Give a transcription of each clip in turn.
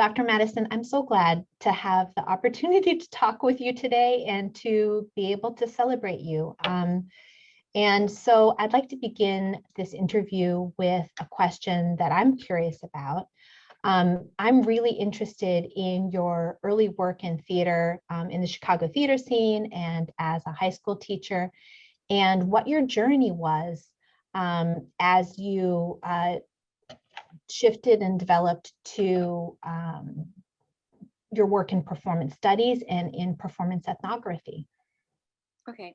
Dr. Madison, I'm so glad to have the opportunity to talk with you today and to be able to celebrate you. And so I'd like to begin this interview with a question that I'm curious about. I'm really interested in your early work in theater in the Chicago theater scene and as a high school teacher, and what your journey was as you shifted and developed to your work in performance studies and in performance ethnography. Okay.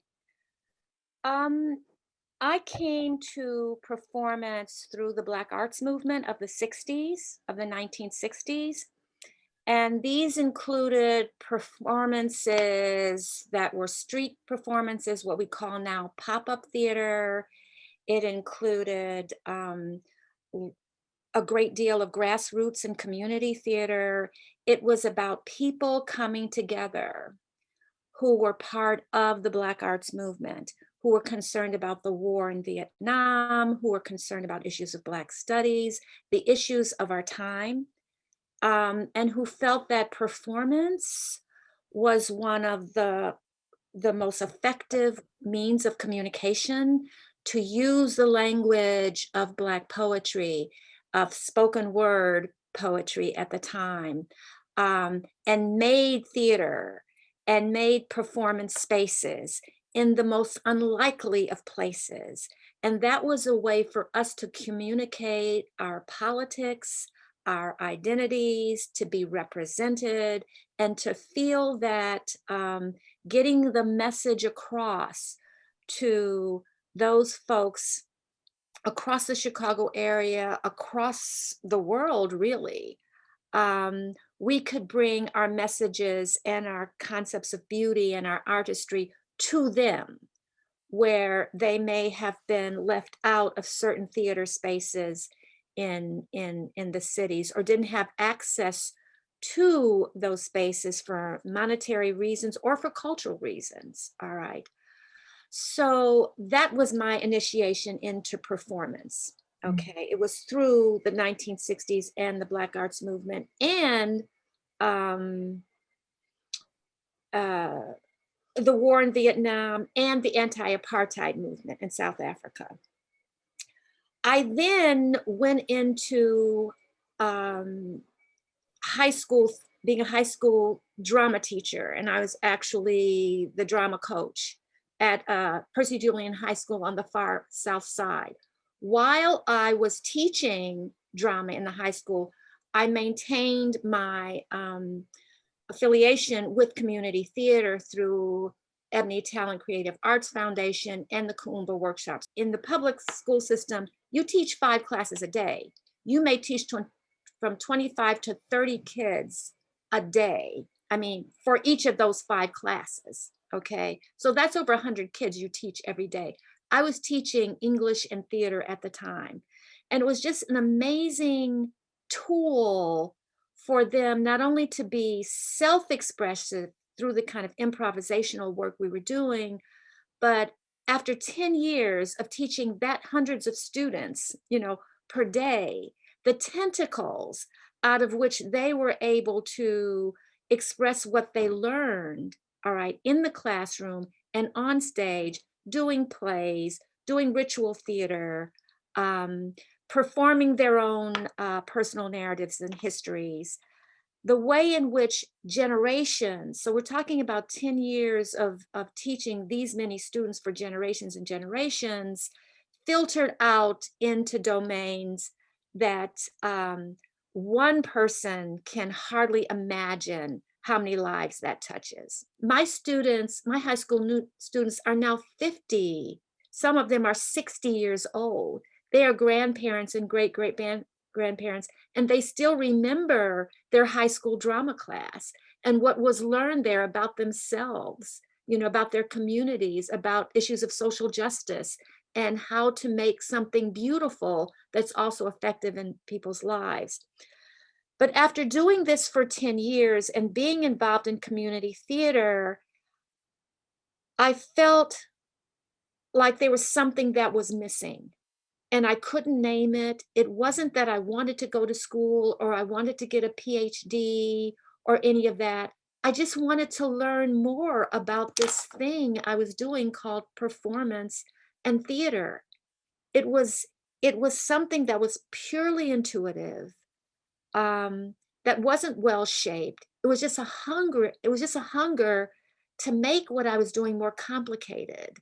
I came to performance through the Black arts movement of the 60s, of the 1960s. And these included performances that were street performances, what we call now pop-up theater. It included a great deal of grassroots and community theater. It was about people coming together who were part of the Black arts movement, who were concerned about the war in Vietnam, who were concerned about issues of Black studies, the issues of our time, and who felt that performance was one of the most effective means of communication, to use the language of Black poetry, of spoken word poetry at the time, and made theater and made performance spaces in the most unlikely of places. And that was a way for us to communicate our politics, our identities, to be represented, and to feel that getting the message across to those folks across the Chicago area, across the world, really, we could bring our messages and our concepts of beauty and our artistry to them, where they may have been left out of certain theater spaces in the cities, or didn't have access to those spaces for monetary reasons or for cultural reasons. All right. So that was my initiation into performance. Okay. It was through the 1960s and the Black arts movement, and the war in Vietnam and the anti-apartheid movement in South Africa. I then went into high school, being a high school drama teacher, and I was actually the drama coach at Percy Julian High School on the far south side. While I was teaching drama in the high school, I maintained my affiliation with community theater through Ebony Talent Creative Arts Foundation and the Kuumba workshops. In the public school system, you teach 5 classes a day. You may teach from 25 to 30 kids a day. I mean, for each of those 5 classes, okay? So that's over 100 kids you teach every day. I was teaching English and theater at the time. And it was just an amazing tool for them, not only to be self-expressive through the kind of improvisational work we were doing, but after 10 years of teaching that hundreds of students, per day, the tentacles out of which they were able to express what they learned, all right, in the classroom and on stage, doing plays, doing ritual theater, performing their own personal narratives and histories, the way in which generations, so we're talking about 10 years of teaching these many students for generations and generations, filtered out into domains that one person can hardly imagine how many lives that touches. My students, my high school students are now 50. Some of them are 60 years old. They are grandparents and great-great-grandparents, and they still remember their high school drama class and what was learned there about themselves, about their communities, about issues of social justice, and how to make something beautiful that's also effective in people's lives. But after doing this for 10 years and being involved in community theater, I felt like there was something that was missing. and I couldn't name it. It wasn't that I wanted to go to school or I wanted to get a PhD or any of that. I just wanted to learn more about this thing I was doing called performance and theater. It was it was something that was purely intuitive, that wasn't well shaped. It was just a hunger. It was just a hunger to make what I was doing more complicated.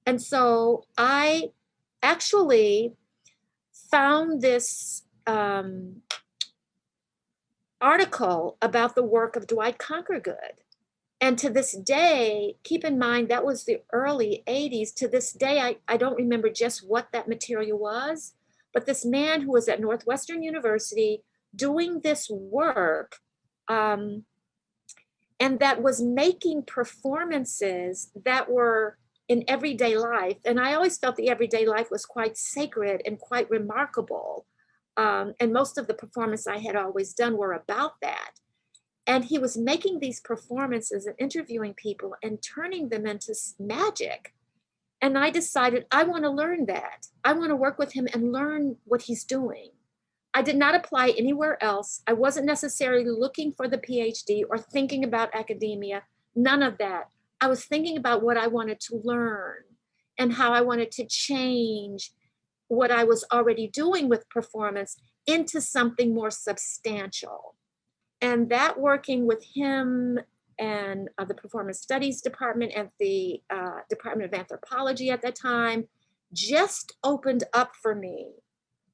And so I actually found this article about the work of Dwight Conquergood. And to this day, keep in mind, that was the early 80s. To this day, I don't remember just what that material was, but this man who was at Northwestern University doing this work, and that was making performances that were in everyday life. And I always felt the everyday life was quite sacred and quite remarkable. And most of the performances I had always done were about that. And he was making these performances and interviewing people and turning them into magic. And I decided I want to learn that. I want to work with him and learn what he's doing. I did not apply anywhere else. I wasn't necessarily looking for the PhD or thinking about academia, none of that. I was thinking about what I wanted to learn and how I wanted to change what I was already doing with performance into something more substantial. And that, working with him and the Performance Studies Department and the Department of Anthropology at that time, just opened up for me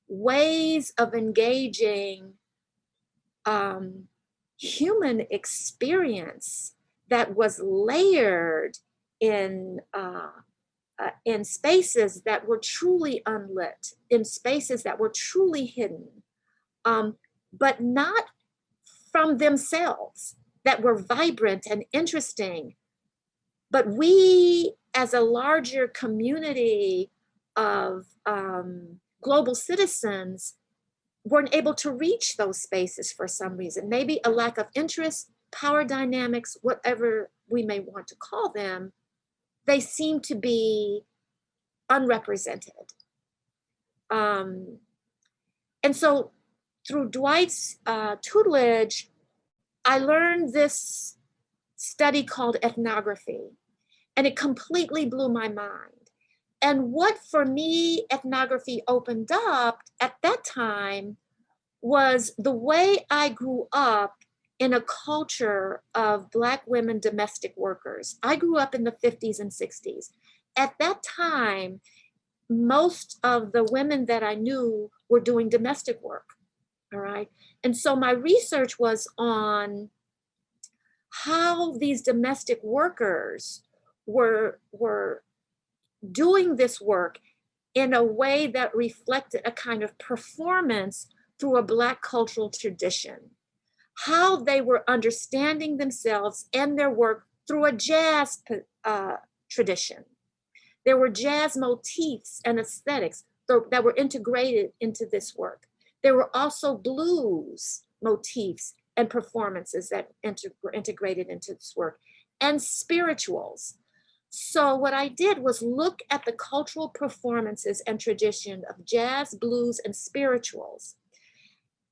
ways of engaging human experience that was layered in spaces that were truly unlit, in spaces that were truly hidden, but not from themselves, that were vibrant and interesting. But we, as a larger community of global citizens, weren't able to reach those spaces for some reason. Maybe a lack of interest, power dynamics, whatever we may want to call them, they seem to be unrepresented. And so through Dwight's tutelage, I learned this study called ethnography, and it completely blew my mind. And what for me ethnography opened up at that time was the way I grew up in a culture of Black women domestic workers. I grew up in the 50s and 60s. At that time, most of the women that I knew were doing domestic work, all right? And so my research was on how these domestic workers were doing this work in a way that reflected a kind of performance through a Black cultural tradition, how they were understanding themselves and their work through a jazz tradition. There were jazz motifs and aesthetics that were integrated into this work. There were also blues motifs and performances that were integrated into this work, and spirituals. So what I did was look at the cultural performances and tradition of jazz, blues, and spirituals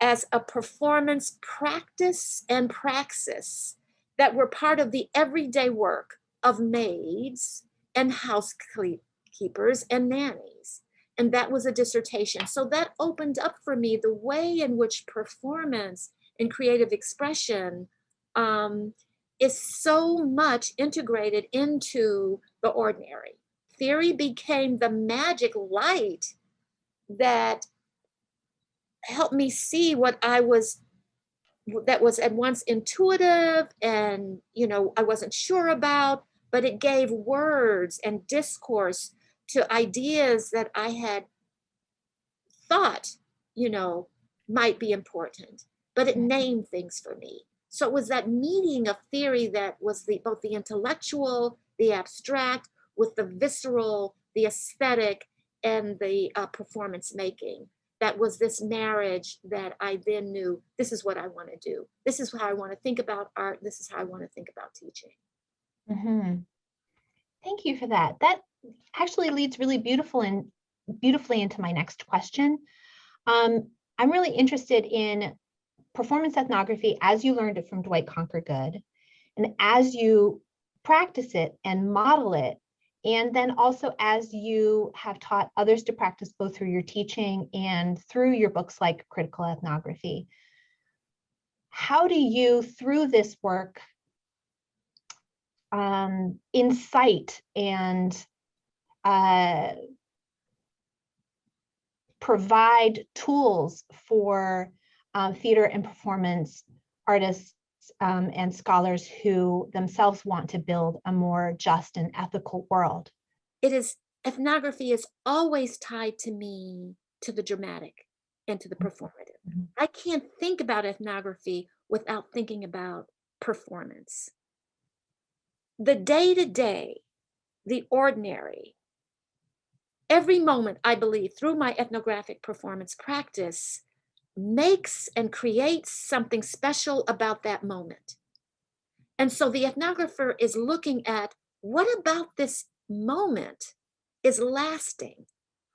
as a performance practice and praxis that were part of the everyday work of maids and housekeepers and nannies. And that was a dissertation. So that opened up for me the way in which performance and creative expression is so much integrated into the ordinary. Theory became the magic light that helped me see what that was at once intuitive and, I wasn't sure about, but it gave words and discourse to ideas that I had thought, might be important, but it named things for me. So it was that meeting of theory that was both the intellectual, the abstract, with the visceral, the aesthetic, and the performance making. That was this marriage that I then knew, this is what I want to do. This is how I want to think about art. This is how I want to think about teaching. Mm-hmm. Thank you for that. That actually leads really beautiful beautifully into my next question. I'm really interested in performance ethnography as you learned it from Dwight Conquergood, and as you practice it and model it, and then also as you have taught others to practice both through your teaching and through your books like Critical Ethnography. How do you, through this work, incite and provide tools for theater and performance artists and scholars who themselves want to build a more just and ethical world? Ethnography is always tied to me, to the dramatic and to the performative. Mhm. I can't think about ethnography without thinking about performance. The day-to-day, the ordinary, every moment, I believe, through my ethnographic performance practice, makes and creates something special about that moment. And so the ethnographer is looking at, what about this moment is lasting?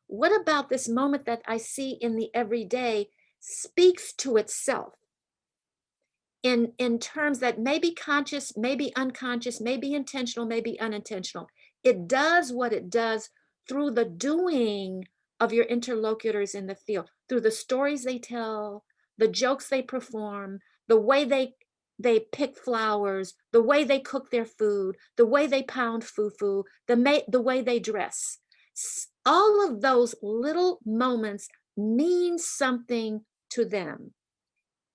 What about this moment that I see in the everyday speaks to itself in terms that may be conscious, may be unconscious, may be intentional, may be unintentional? It does what it does through the doing of your interlocutors in the field, through the stories they tell, the jokes they perform, the way they pick flowers, the way they cook their food, the way they pound fufu, the way they dress. All of those little moments mean something to them,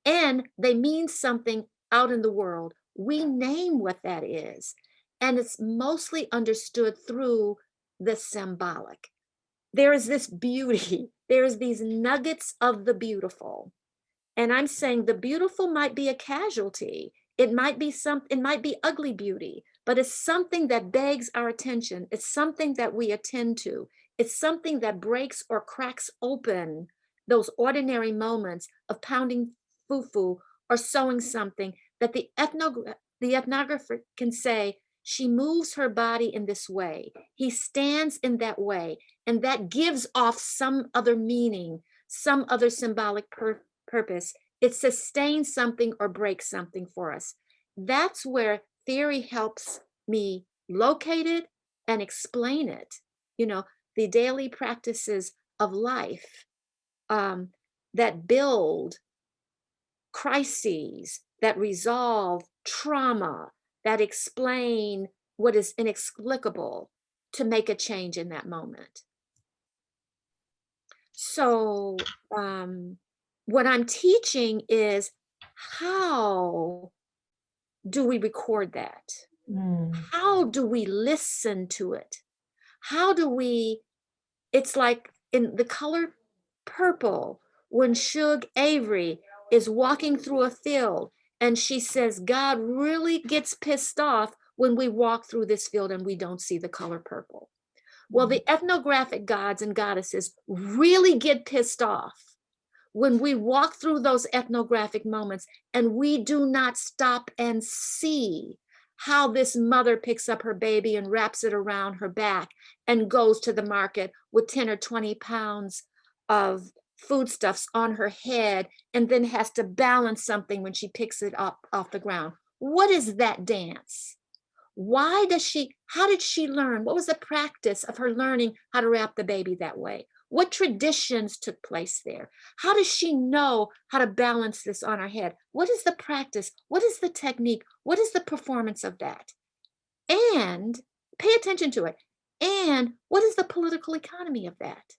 and they mean something out in the world. We name what that is, and it's mostly understood through the symbolic. There is this beauty, there's these nuggets of the beautiful. And I'm saying the beautiful might be a casualty. It might be ugly beauty, but it's something that begs our attention. It's something that we attend to. It's something that breaks or cracks open those ordinary moments of pounding fufu or sewing something, that the ethnographer can say, she moves her body in this way. He stands in that way. And that gives off some other meaning, some other symbolic purpose. It sustains something or breaks something for us. That's where theory helps me locate it and explain it. The daily practices of life that build crises, that resolve trauma, that explain what is inexplicable to make a change in that moment. So what I'm teaching is, how do we record that? How do we listen to it? It's like in the color purple, when Shug Avery is walking through a field and she says, God really gets pissed off when we walk through this field and we don't see the color purple. Well, the ethnographic gods and goddesses really get pissed off when we walk through those ethnographic moments and we do not stop and see how this mother picks up her baby and wraps it around her back and goes to the market with 10 or 20 pounds of foodstuffs on her head and then has to balance something when she picks it up off the ground. What is that dance? How did she learn? What was the practice of her learning how to wrap the baby that way? What traditions took place there? How does she know how to balance this on her head? What is the practice? What is the technique? What is the performance of that? And pay attention to it. And what is the political economy of that?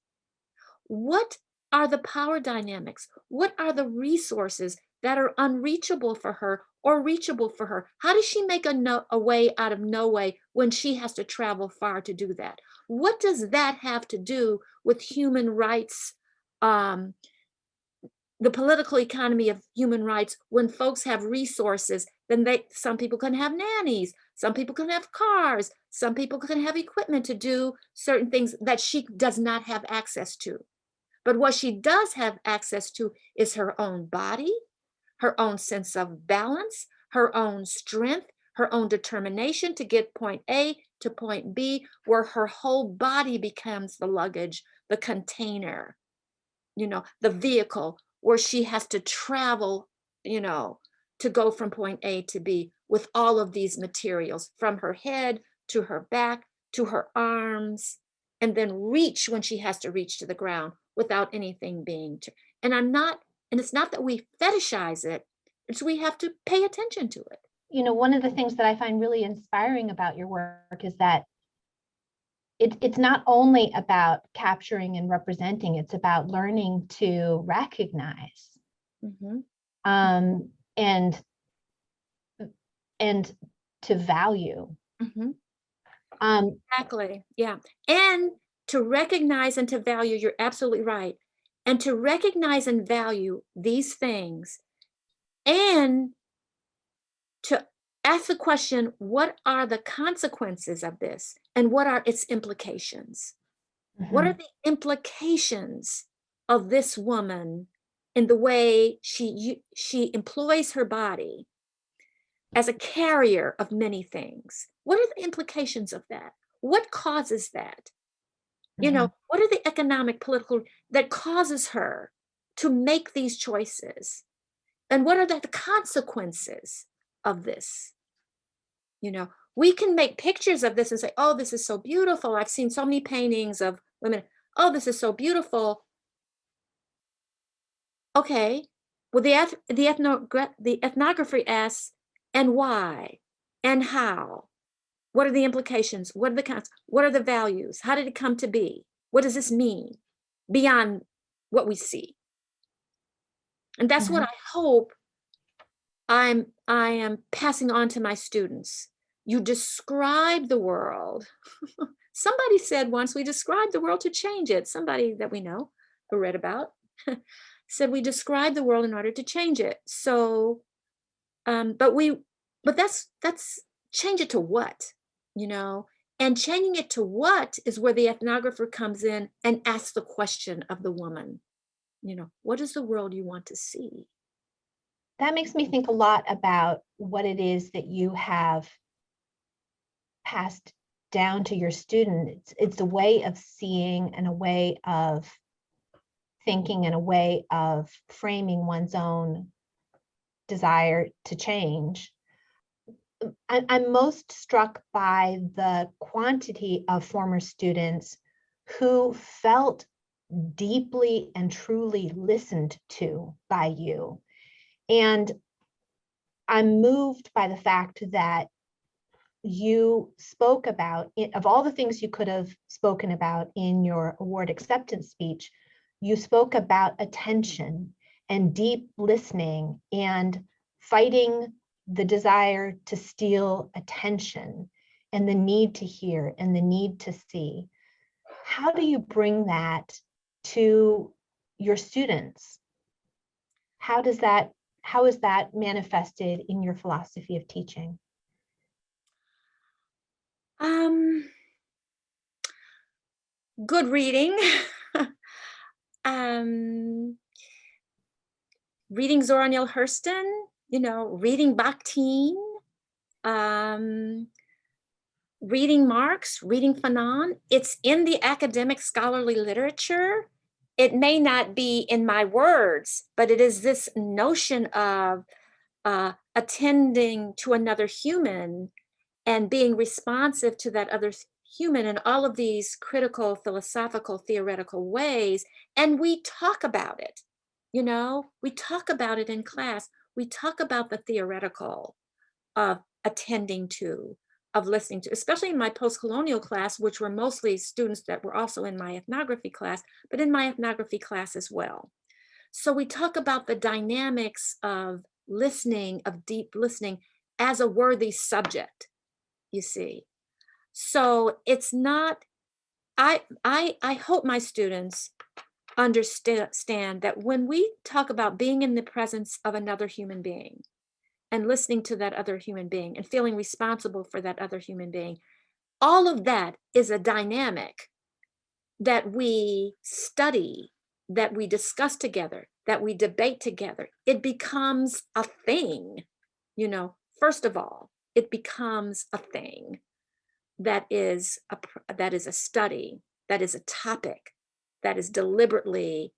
What are the power dynamics? What are the resources that are unreachable for her or reachable for her? How does she make a way out of no way when she has to travel far to do that? What does that have to do with human rights, the political economy of human rights? When folks have resources, then some people can have nannies, some people can have cars, some people can have equipment to do certain things that she does not have access to. But what she does have access to is her own body, her own sense of balance, her own strength, her own determination to get point A to point B, where her whole body becomes the luggage the container, the vehicle where she has to travel, to go from point A to B with all of these materials from her head to her back to her arms, and then reach when she has to reach to the ground without anything being. And it's not that we fetishize it, it's we have to pay attention to it. One of the things that I find really inspiring about your work is that it's not only about capturing and representing, it's about learning to recognize and to value. Exactly. Yeah. And to recognize and to value, you're absolutely right. And to recognize and value these things, and to ask the question, what are the consequences of this? And what are its implications? What are the implications of this woman in the way she employs her body as a carrier of many things? What are the implications of that? What causes that? What are the economic, political that causes her to make these choices? And what are the consequences of this? We can make pictures of this and say, oh, this is so beautiful. I've seen so many paintings of women. Oh, this is so beautiful. Okay. Well, the ethnography asks, and why? And how? What are the implications? What are the what are the values? How did it come to be? What does this mean beyond what we see? And that's what I hope I am passing on to my students. You describe the world. Somebody said once, we describe the world to change it. Somebody that we know, who read about, said we describe the world in order to change it. So, but that's change it to what, And changing it to what is where the ethnographer comes in and asks the question of the woman, what is the world you want to see? That makes me think a lot about what it is that you have passed down to your students. It's a way of seeing and a way of thinking and a way of framing one's own desire to change. I'm most struck by the quantity of former students who felt deeply and truly listened to by you. And I'm moved by the fact that you spoke about, of all the things you could have spoken about in your award acceptance speech, you spoke about attention and deep listening and fighting the desire to steal attention and the need to hear and the need to see. How do you bring that to your students? How is that manifested in your philosophy of teaching? Good reading. Reading Zora Neale Hurston, reading Bakhtin, reading Marx, reading Fanon. It's in the academic scholarly literature. It may not be in my words, but it is this notion of attending to another human and being responsive to that other human in all of these critical, philosophical, theoretical ways. And we talk about it, we talk about it in class. We talk about the theoretical of attending to, of listening to, especially in my post-colonial class, which were mostly students that were also in my ethnography class, but in my ethnography class as well. So we talk about the dynamics of listening, of deep listening as a worthy subject, you see. So it's not, I hope my students understand that when we talk about being in the presence of another human being and listening to that other human being and feeling responsible for that other human being, all of that is a dynamic that we study, that we discuss together, that we debate together. It becomes a thing, first of all, it becomes a thing that is a study, that is a topic, that is deliberately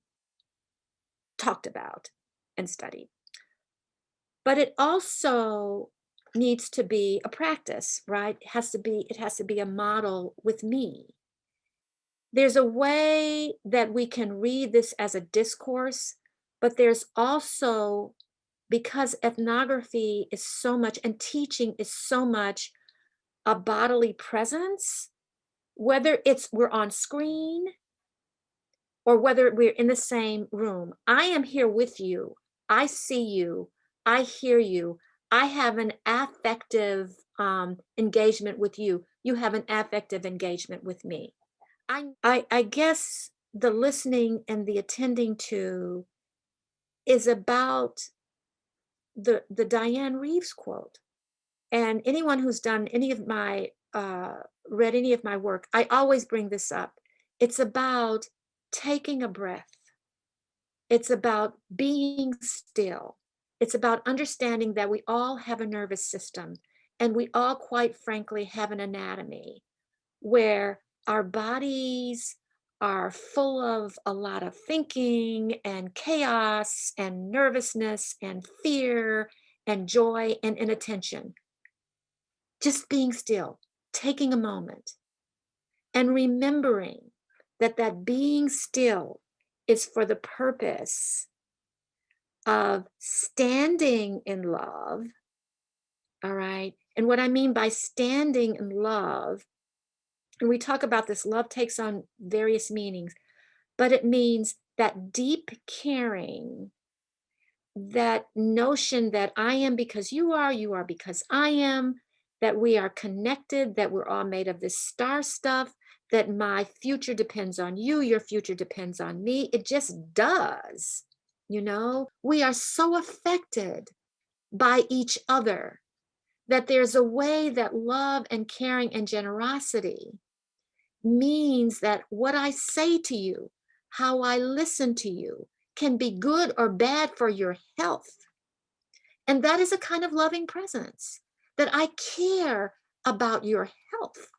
talked about and studied. But it also needs to be a practice, right? It has to be a model with me. There's a way that we can read this as a discourse, but there's also, because ethnography is so much and teaching is so much a bodily presence, whether it's we're on screen or whether we're in the same room. I am here with you. I see you. I hear you. I have an affective engagement with you. You have an affective engagement with me. I guess the listening and the attending to is about the Diane Reeves quote. And anyone who's done any of my, read any of my work, I always bring this up. It's about taking a breath. It's about being still. It's about understanding that we all have a nervous system and we all, quite frankly, have an anatomy where our bodies are full of a lot of thinking and chaos and nervousness and fear and joy and inattention. Just being still, taking a moment and remembering that that being still is for the purpose of standing in love. All right. And what I mean by standing in love, and we talk about this, love takes on various meanings, but it means that deep caring, that notion that I am because you are because I am, that we are connected, that we're all made of this star stuff, that my future depends on you, your future depends on me. It just does. You know, we are so affected by each other that there's a way that love and caring and generosity means that what I say to you, how I listen to you, can be good or bad for your health. And that is a kind of loving presence, that I care about your health.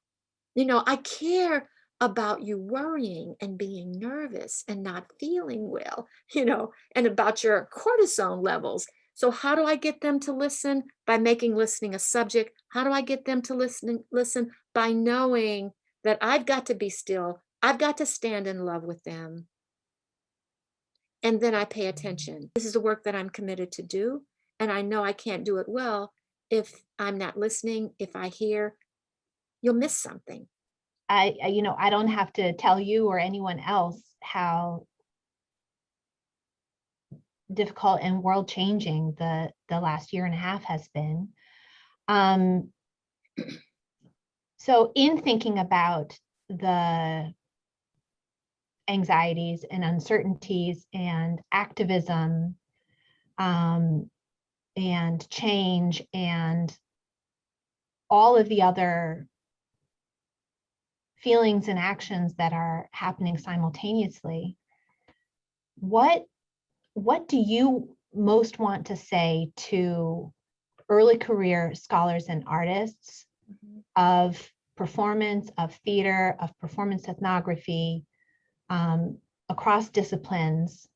You know, I care about you worrying and being nervous and not feeling well, you know, and about your cortisone levels. So how do I get them to listen? By making listening a subject. How do I get them to listen? By knowing that I've got to be still. I've got to stand in love with them. And then I pay attention. This is the work that I'm committed to do. And I know I can't do it well if I'm not listening. If I hear, you'll miss something. You know, I don't have to tell you or anyone else how difficult and world changing the last year and a half has been. So in thinking about the anxieties and uncertainties and activism and change and all of the other feelings and actions that are happening simultaneously, what do you most want to say to early career scholars and artists of performance, of theater, of performance ethnography, across disciplines,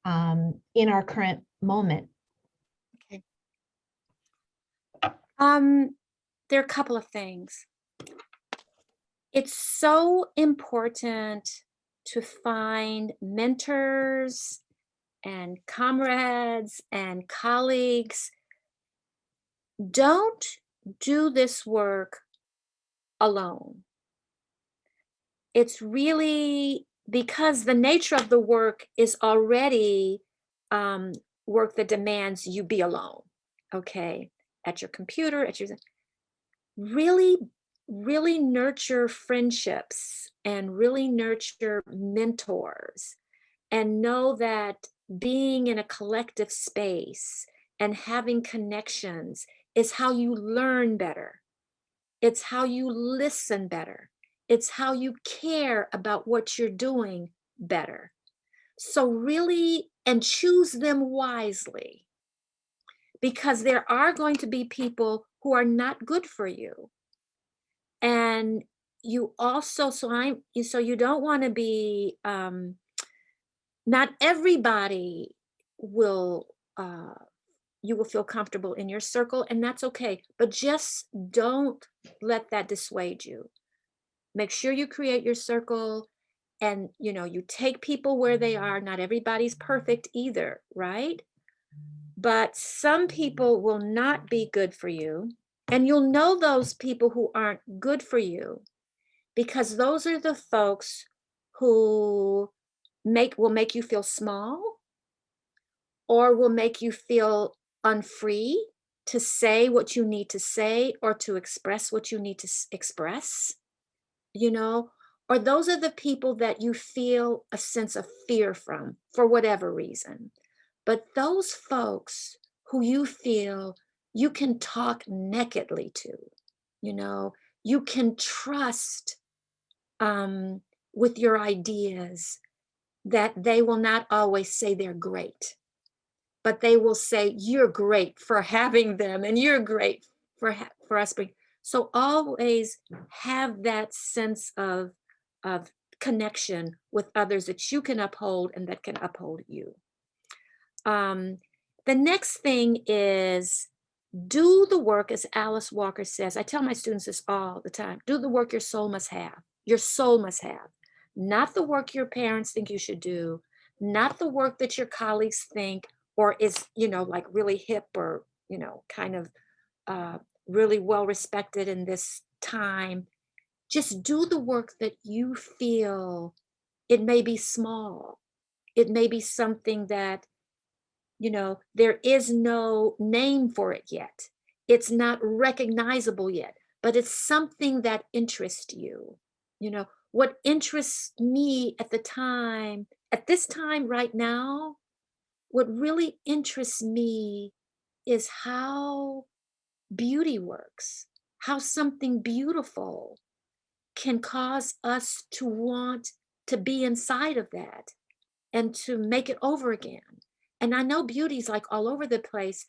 in our current moment? Okay. There are a couple of things. It's so important to find mentors and comrades and colleagues. Don't do this work alone. It's really because the nature of the work is already work that demands you be alone, okay? At your computer, really, really nurture friendships and really nurture mentors, and know that being in a collective space and having connections is how you learn better. It's how you listen better. It's how you care about what you're doing better. So really, and choose them wisely, because there are going to be people who are not good for you. And you also, so you don't want to be, not everybody will, you will feel comfortable in your circle, and that's okay. But just don't let that dissuade you. Make sure you create your circle, and you take people where they are. Not everybody's perfect either, right? But some people will not be good for you, and you'll know those people who aren't good for you, because those are the folks who will make you feel small, or will make you feel unfree to say what you need to say, or to express what you need to express, you know, or those are the people that you feel a sense of fear from for whatever reason. But those folks who you feel you can talk nakedly to, you know, you can trust, um, with your ideas, that they will not always say they're great, but they will say you're great for having them, and you're great for us being. So always have that sense of connection with others that you can uphold and that can uphold you. Um, the next thing is, do the work, as Alice Walker says. I tell my students this all the time: do the work your soul must have. Your soul must have, not the work your parents think you should do, not the work that your colleagues think or is, like really hip, or, kind of, uh, really well respected in this time. Just do the work that you feel. It may be small, it may be something that, there is no name for it yet. It's not recognizable yet, but it's something that interests you. What interests me at this time right now, what really interests me is how beauty works, how something beautiful can cause us to want to be inside of that and to make it over again. And I know beauty's like all over the place,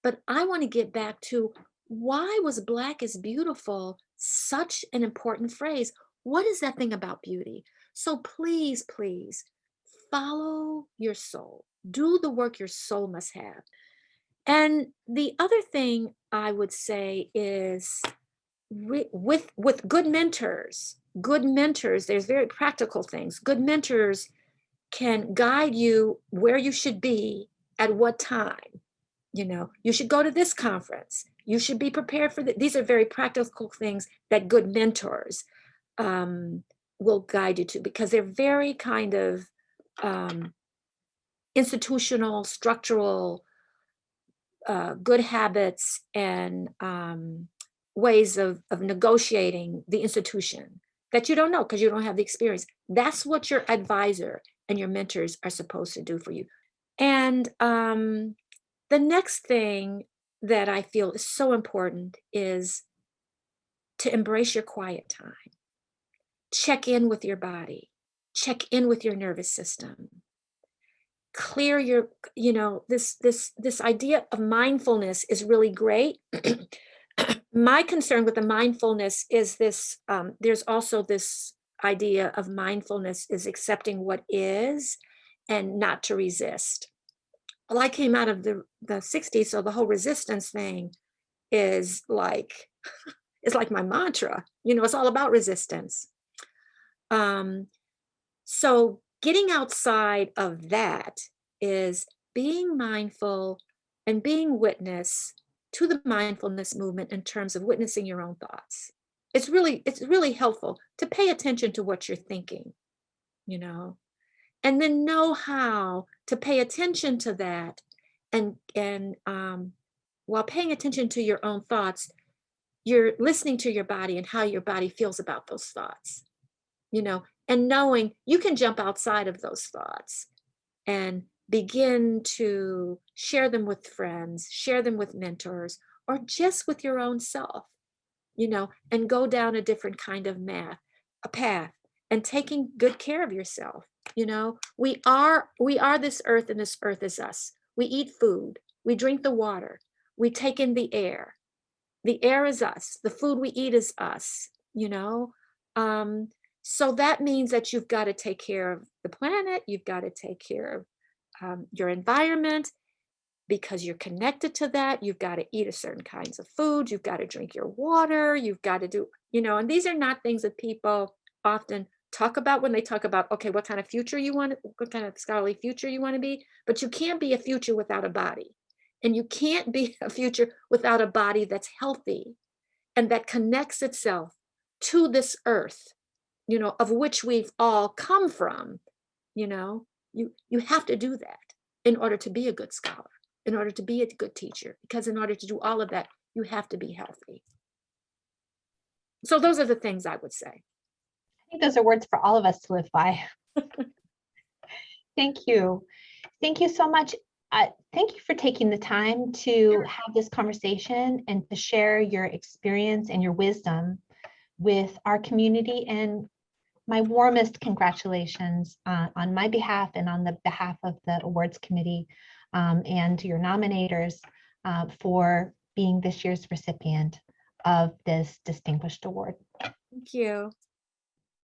but I want to get back to, why was Black is beautiful such an important phrase? What is that thing about beauty? So please, please follow your soul. Do the work your soul must have. And the other thing I would say is, with good mentors, there's very practical things. Good mentors can guide you where you should be at what time. You should go to this conference. You should be prepared for that. These are very practical things that good mentors, um, will guide you to, because they're very kind of, um, institutional, structural, good habits, and, ways of negotiating the institution that you don't know because you don't have the experience. That's what your advisor and your mentors are supposed to do for you. And, the next thing that I feel is so important is to embrace your quiet time. Check in with your body, check in with your nervous system. Clear your, this idea of mindfulness is really great. My concern with the mindfulness is this, there's also this idea of mindfulness is accepting what is and not to resist. Well, I came out of the 60s, so the whole resistance thing is like, it's like my mantra. It's all about resistance. Um, so getting outside of that is being mindful and being witness to the mindfulness movement in terms of witnessing your own thoughts. It's really helpful to pay attention to what you're thinking, you know, and then know how to pay attention to that, and while paying attention to your own thoughts, you're listening to your body and how your body feels about those thoughts, and knowing you can jump outside of those thoughts and begin to share them with friends, share them with mentors, or just with your own self, and go down a different kind of a path, and taking good care of yourself. We are this earth, and this earth is us. We eat food, we drink the water, we take in the air. The air is us, the food we eat is us, So that means that you've got to take care of the planet, you've got to take care of your environment, because you're connected to that. You've got to eat a certain kinds of food, you've got to drink your water, you've got to do, and these are not things that people often talk about when they talk about, okay, what kind of future you want, what kind of scholarly future you want to be. But you can't be a future without a body. And you can't be a future without a body that's healthy and that connects itself to this earth, of which we've all come from. You have to do that in order to be a good scholar, in order to be a good teacher, because in order to do all of that, you have to be healthy. So those are the things I would say. I think those are words for all of us to live by. Thank you. Thank you so much. Thank you for taking the time to have this conversation and to share your experience and your wisdom with our community. And my warmest congratulations on my behalf and on the behalf of the awards committee and your nominators for being this year's recipient of this distinguished award. Thank you.